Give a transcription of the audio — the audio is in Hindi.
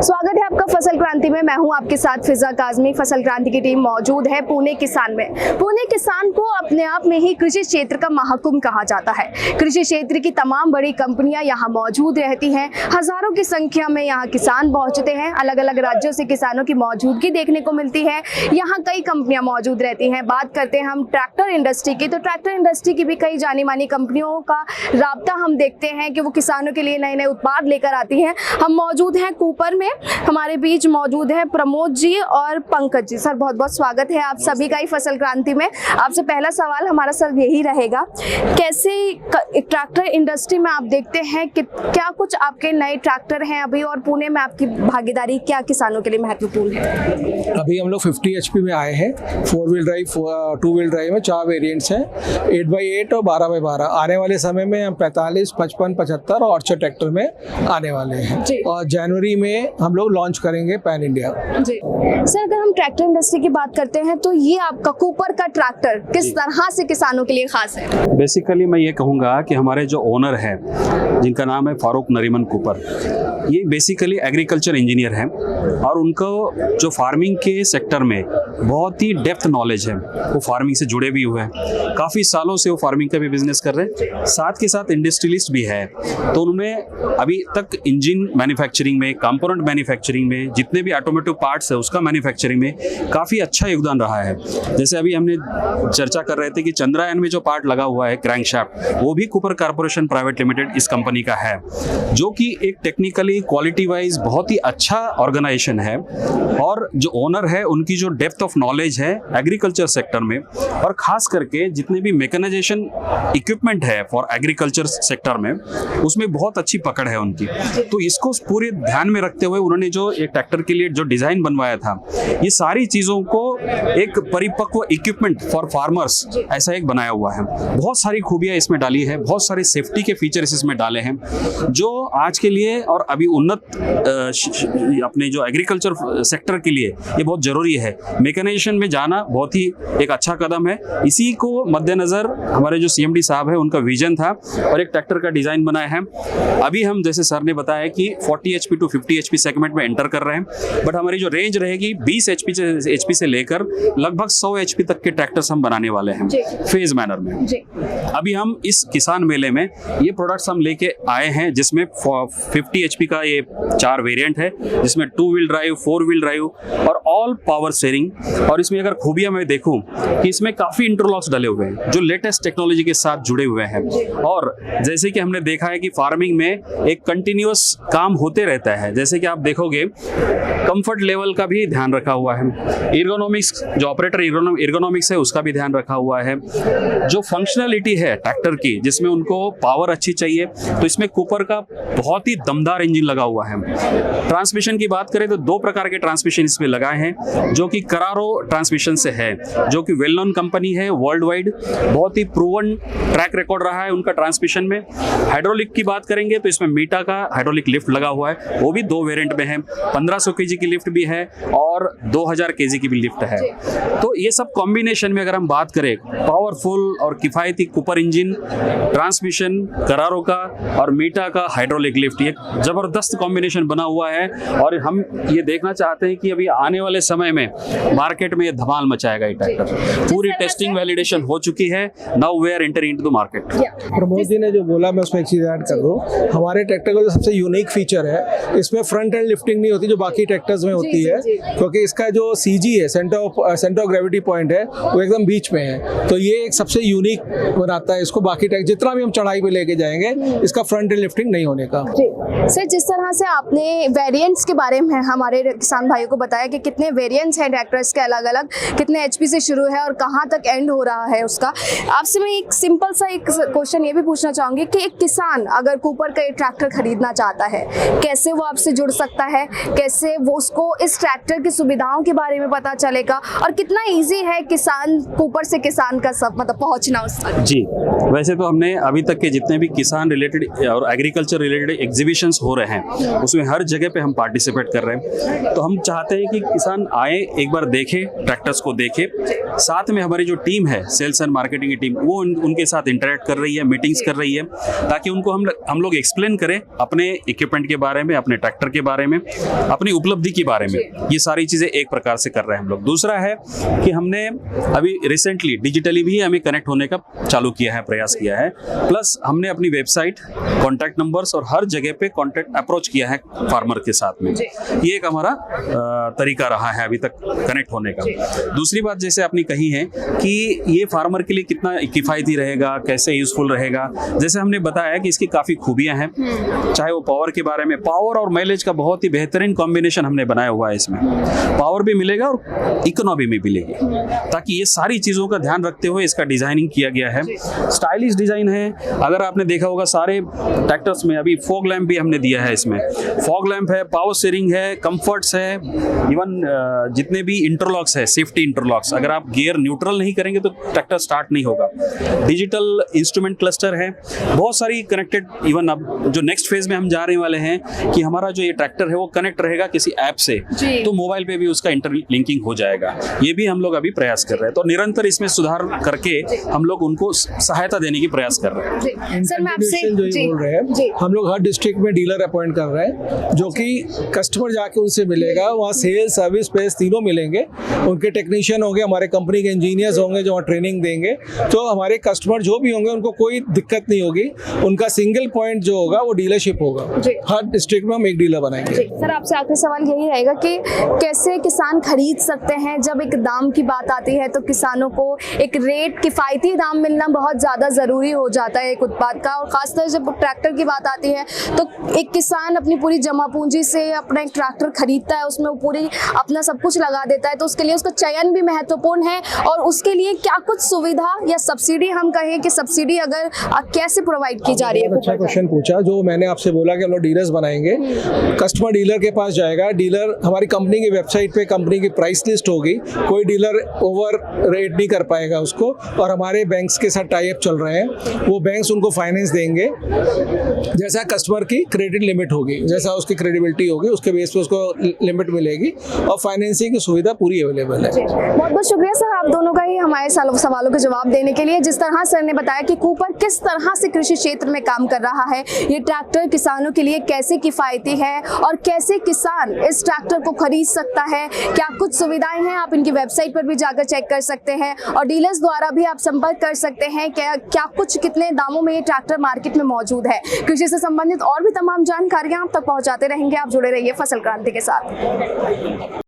स्वागत है आपका फसल क्रांति में। मैं हूं आपके साथ फिजा काजमी। फसल क्रांति की टीम मौजूद है पुणे किसान में। पुणे किसान को अपने आप में ही कृषि क्षेत्र का महाकुंभ कहा जाता है। कृषि क्षेत्र की तमाम बड़ी कंपनियां यहां मौजूद रहती हैं। हजारों की संख्या में यहां किसान पहुंचते हैं। अलग अलग राज्यों से किसानों की मौजूदगी देखने को मिलती है। यहाँ कई कंपनियां मौजूद रहती हैं। बात करते हैं हम ट्रैक्टर इंडस्ट्री की, तो ट्रैक्टर इंडस्ट्री की भी कई जानी मानी कंपनियों का राब्ता हम देखते हैं कि वो किसानों के लिए नए नए उत्पाद लेकर आती हैं। हम मौजूद हैं कूपर में। हमारे बीच मौजूद हैं प्रमोद जी और पंकज जी। सर बहुत बहुत स्वागत है आप सभी का ही फसल क्रांति में। आपसे पहला सवाल हमारा सर यही रहेगा, कैसे ट्रैक्टर इंडस्ट्री में आप देखते हैं कि क्या कुछ आपके नए ट्रैक्टर हैं अभी, और पुणे में आपकी भागीदारी क्या किसानों के लिए महत्वपूर्ण है? अभी हम लोग 50 HP में आए हैं। 4 व्हील ड्राइव, 2 व्हील ड्राइव में 4 वेरिएंट्स हैं, 8x8 और 12x12। आने वाले समय में हम 45, 55, 75 और 68 ट्रैक्टर में आने वाले हैं और जनवरी में हम लोग लॉन्च करेंगे पैन इंडिया। जी सर, अगर हम ट्रैक्टर इंडस्ट्री की बात करते हैं तो ये आपका कूपर का ट्रैक्टर किस तरह से किसानों के लिए खास है? बेसिकली मैं ये कहूँगा कि हमारे जो ओनर है जिनका नाम है फारूक नरीमन कूपर, ये बेसिकली एग्रीकल्चर इंजीनियर हैं और उनको जो फार्मिंग के सेक्टर में बहुत ही डेप्थ नॉलेज है। वो फार्मिंग से जुड़े भी हुए हैं, काफ़ी सालों से वो फार्मिंग का भी बिजनेस कर रहे हैं, साथ के साथ इंडस्ट्रियलिस्ट भी है। तो उन्होंने अभी तक इंजन मैन्युफैक्चरिंग में, कंपोनेंट मैन्युफैक्चरिंग में, जितने भी ऑटोमोटिव पार्ट्स है उसका मैन्युफैक्चरिंग में काफ़ी अच्छा योगदान रहा है। जैसे अभी हमने चर्चा कर रहे थे कि चंद्रयान में जो पार्ट लगा हुआ है क्रैंकशाफ्ट, वो भी कूपर कॉर्पोरेशन प्राइवेट लिमिटेड इस कंपनी का है, जो कि एक टेक्निकली क्वालिटी वाइज बहुत ही अच्छा ऑर्गेनाइजेशन है। और जो ओनर है उनकी जो डेप्थ ऑफ नॉलेज है एग्रीकल्चर सेक्टर में, और खास करके जितने भी मैकेनाइजेशन इक्विपमेंट है फॉर एग्रीकल्चर सेक्टर में, उसमें बहुत अच्छी पकड़ है उनकी। तो इसको पूरे ध्यान में रखते हुए उन्होंने जो एक ट्रैक्टर के लिए जो डिजाइन बनवाया था, ये सारी चीजों को एक परिपक्व इक्विपमेंट फॉर फार्मर्स ऐसा एक बनाया हुआ है। बहुत सारी खूबियां इसमें डाली है, बहुत सारे सेफ्टी के फीचर्स इसमें डाले हैं, जो आज के लिए और अभी उन्नत अपने जो एग्रीकल्चर सेक्टर के लिए ये बहुत जरूरी है। मैकेनाइजेशन में जाना बहुत ही एक अच्छा कदम है। इसी को मद्देनजर हमारे जो CMD साहब है उनका विजन था और एक ट्रैक्टर का डिजाइन बनाया है। अभी हम जैसे सर ने बताया कि 40 HP टू 50 HP सेगमेंट में एंटर कर रहे हैं, बट हमारी जो रेंज रहेगी 20 HP से लेकर लगभग 100 HP तक के ट्रैक्टर्स हम बनाने वाले हैं फेज मैनर में। अभी हम इस किसान मेले में ये प्रोडक्ट्स हम लेके आए हैं, जिसमें 50 HP का ये 4 वेरिएंट है, जिसमें 2 व्हील ड्राइव, 4 व्हील ड्राइव और ऑल पावर शेयरिंग। और इसमें अगर खूबियां मैं देखूं कि इसमें काफी इंटरलॉक्स डले हुए हैं जो लेटेस्ट टेक्नोलॉजी के साथ जुड़े हुए हैं। और जैसे कि हमने देखा है कि फार्मिंग में एक कंटिन्यूअस काम होते रहता है, जैसे कि आप देखोगे कंफर्ट लेवल का भी ध्यान रखा हुआ है, एर्गोनॉमिक्स जो ऑपरेटर एर्गोनॉमिक्स है उसका भी ध्यान रखा हुआ है, जो फंक्शनलिटी है ट्रैक्टर की जिसमें उनको पावर अच्छी चाहिए, तो इसमें कूपर का बहुत ही दमदार इंजन लगा हुआ है। ट्रांसमिशन की बात करें तो 2 प्रकार के ट्रांसमिशन इसमें लगाए हैं, जो कि करारो ट्रांसमिशन से है, जो कि वेल नोन कंपनी है वर्ल्ड वाइड, बहुत ही प्रूवन ट्रैक रिकॉर्ड रहा है उनका ट्रांसमिशन में। हाइड्रोलिक की बात करेंगे तो इसमें मीटा का हाइड्रोलिक लिफ्ट लगा हुआ है, वो भी 2 वेरिएंट में है, 1500 kg की लिफ्ट भी है और 2000 kg की भी लिफ्ट है। तो ये सब कॉम्बिनेशन में अगर हम बात करें, पावरफुल और किफायती कूपर इंजन, ट्रांसमिशन करारो का और मीटा का हाइड्रोलिक लिफ्ट, ये जबरदस्त कॉम्बिनेशन बना हुआ है। और हम ये देखना चाहते हैं कि अभी आने वाले समय में मार्केट में ये धमाल मचाएगा ये ट्रैक्टर। पूरी टेस्टिंग वैलिडेशन हो चुकी है, now we are entering into the market. Pramod ji ने जो बोला मैं उसमें एक चीज ऐड कर दूं, हमारे ट्रैक्टर का जो सबसे यूनिक फीचर है, इसमें फ्रंट एंड लिफ्टिंग नहीं होती जो बाकी ट्रैक्टर्स में होती है, क्योंकि इसका जो CG है, सेंटर ऑफ ग्रेविटी पॉइंट है, वो एकदम बीच में है। तो ये एक सबसे यूनिक बनाता है इसको। बाकी ट्रैक्टर जितना भी हम चढ़ाई पे लेके जाएंगे, इसका फ्रंट एंड लिफ्टिंग नहीं होने का। सर जिस तरह से आपने वेरिएंट्स के बारे में हमारे किसान भाइयों को बताया कि कितने वेरिएंट्स हैं ट्रैक्टर्स के अलग अलग, कितने HP से शुरू है और कहां तक एंड हो रहा है उसका, आपसे मैं एक सिंपल सा एक क्वेश्चन ये भी पूछना चाहूंगी कि एक किसान अगर कूपर का एक ट्रैक्टर खरीदना चाहता है, कैसे वो आपसे जुड़ सकता है, कैसे वो उसको इस ट्रैक्टर की सुविधाओं के बारे में पता चलेगा का, और कितना इजी है किसान कूपर से किसान का सब मतलब पहुंचना उस तक? जी, वैसे तो हमने अभी तक के जितने भी किसान रिलेटेड और एग्रीकल्चर रिलेटेड एग्जीबिशंस हो रहे हैं उसमें हर जगह पे हम पार्टिसिपेट कर रहे हैं। तो हम चाहते हैं कि किसान आए, एक बार देखे, ट्रैक्टर्स को देखे, साथ में हमारी जो टीम है सेल्स एंड मार्केटिंग की टीम वो उनके साथ इंटरेक्ट कर रही है, मीटिंग्स कर रही है, ताकि उनको हम लोग एक्सप्लेन करें अपने इक्विपमेंट के बारे में, अपने ट्रैक्टर के बारे में, अपनी उपलब्धि के बारे में। ये सारी चीज़ें एक प्रकार से कर रहे हैं हम लोग। दूसरा है कि हमने अभी रिसेंटली डिजिटली भी हमें कनेक्ट होने का चालू किया है, प्रयास किया है। प्लस हमने अपनी वेबसाइट, कॉन्टैक्ट नंबर्स और हर जगह पे कॉन्टैक्ट अप्रोच किया है फार्मर के साथ में। ये एक हमारा तरीका रहा है अभी तक कनेक्ट होने का। दूसरी बात जैसे आपने कही है कि ये फार्मर के लिए कितना किफ़ायती रहेगा, कैसे यूजफुल रहेगा, जैसे हमने बताया कि इसकी काफ़ी खूबियां हैं। चाहे वो पावर के बारे में, पावर और माइलेज का बहुत ही बेहतरीन कॉम्बिनेशन हमने बनाया हुआ है। इसमें पावर भी मिलेगा और इकोनॉमी भी मिलेगी, ताकि ये सारी चीज़ों का ध्यान रखते हुए इसका डिजाइनिंग किया गया है। स्टाइलिश डिजाइन है। अगर आपने देखा होगा सारे ट्रैक्टर्स में अभी फॉग लैंप भी हमने दिया है। इसमें फॉग लैंप है, पावर स्टीयरिंग है, कंफर्ट्स है, इवन जितने भी इंटरलॉक्स है, सेफ्टी इंटरलॉक्स। अगर आप गियर न्यूट्रल नहीं करेंगे तो ट्रैक्टर स्टार्ट नहीं होगा। डिजिटल इंस्ट्रूमेंट क्लस्टर है, बहुत सारी कनेक्टेड। इवन अब जो नेक्स्ट फेज में हम जाने वाले हैं कि हमारा जो ये ट्रैक्टर है वो कनेक्ट रहेगा किसी ऐप से, तो मोबाइल पे भी उसका इंटरलिंकिंग हो जाएगा। ये भी हम लोग अभी प्रयास कर रहे हैं। तो निरंतर इसमें सुधार करके हम लोग उनको सहायता देने की प्रयास कर रहे हैं। सर मैं आपसे जो ये बोल रहे हैं, हम लोग हर डिस्ट्रिक्ट में डीलर अपॉइंट कर रहे हैं, जो कि कस्टमर जाके उनसे मिलेगा। वहाँ सेल्स, सर्विस, स्पेस तीनों मिलेंगे। उनके टेक्नीशियन होंगे, हमारे कंपनी के इंजीनियर्स होंगे जो वहाँ ट्रेनिंग देंगे। तो हमारे कस्टमर जो भी होंगे उनको कोई दिक्कत नहीं होगी। उनका सिंगल पॉइंट जो होगा वो डीलरशिप होगा। हर डिस्ट्रिक्ट में हम एक डीलर बनाएंगे। सर आपसे आखिरी सवाल यही रहेगा कि कैसे किसान खरीद सकते हैं? जब एक दाम की बात आती है तो किसानों को एक रेट, किफ़ायती दाम मिलना बहुत ज़्यादा ज़रूरी हो जाता है एक उत्पाद का, और ख़ासकर जब ट्रैक्टर की बात आती है तो एक किसान अपनी पूरी जमा पूंजी से अपना एक ट्रैक्टर खरीदता है, उसमें वो पूरी अपना सब कुछ लगा देता है, तो उसके लिए उसका चयन भी महत्वपूर्ण है। और उसके लिए क्या कुछ सुविधा या सब्सिडी, हम कहें कि सब्सिडी अगर कैसे प्रोवाइड की जा रही है? अच्छा क्वेश्चन पूछा। जो मैंने आपसे बोला कि हम लोग डीलर्स बनाएंगे, कस्टमर डीलर के पास जाएगा। डीलर हमारी कंपनी की वेबसाइट पे कंपनी की प्राइस लिस्ट होगी, कोई डीलर ओवर रेट नहीं कर पाएगा उसको। और हमारे बैंक्स के साथ टाई अप चल रहे हैं, वो बैंक्स उनको फाइनेंस देंगे। जैसा कस्टमर की क्रेडिट लिमिट होगी, जैसा उसकी क्रेडिबिलिटी होगी, उसके बेस पे उसको लिमिट मिलेगी और फाइनेंसिंग की सुविधा पूरी अवेलेबल है। बहुत बहुत शुक्रिया सर आप दोनों का ही हमारे सवालों के जवाब देने के लिए। जिस तरह सर ने बताया कि कूपर किस तरह से कृषि क्षेत्र में काम कर रहा है, ये ट्रैक्टर किसानों के लिए कैसे किफ़ायती है और कैसे किसान इस ट्रैक्टर को खरीद सकता है, क्या कुछ सुविधाएं हैं, आप इनकी वेबसाइट पर भी जाकर चेक कर सकते हैं। और डीलर्स द्वारा भी आप संपर्क कर सकते हैं क्या कुछ कितने दामों में ये ट्रैक्टर मार्केट में मौजूद है। कृषि से संबंधित और भी तमाम जानकारियां आप तक पहुंचाते रहेंगे। आप जुड़े रहिए फसल क्रांति के साथ।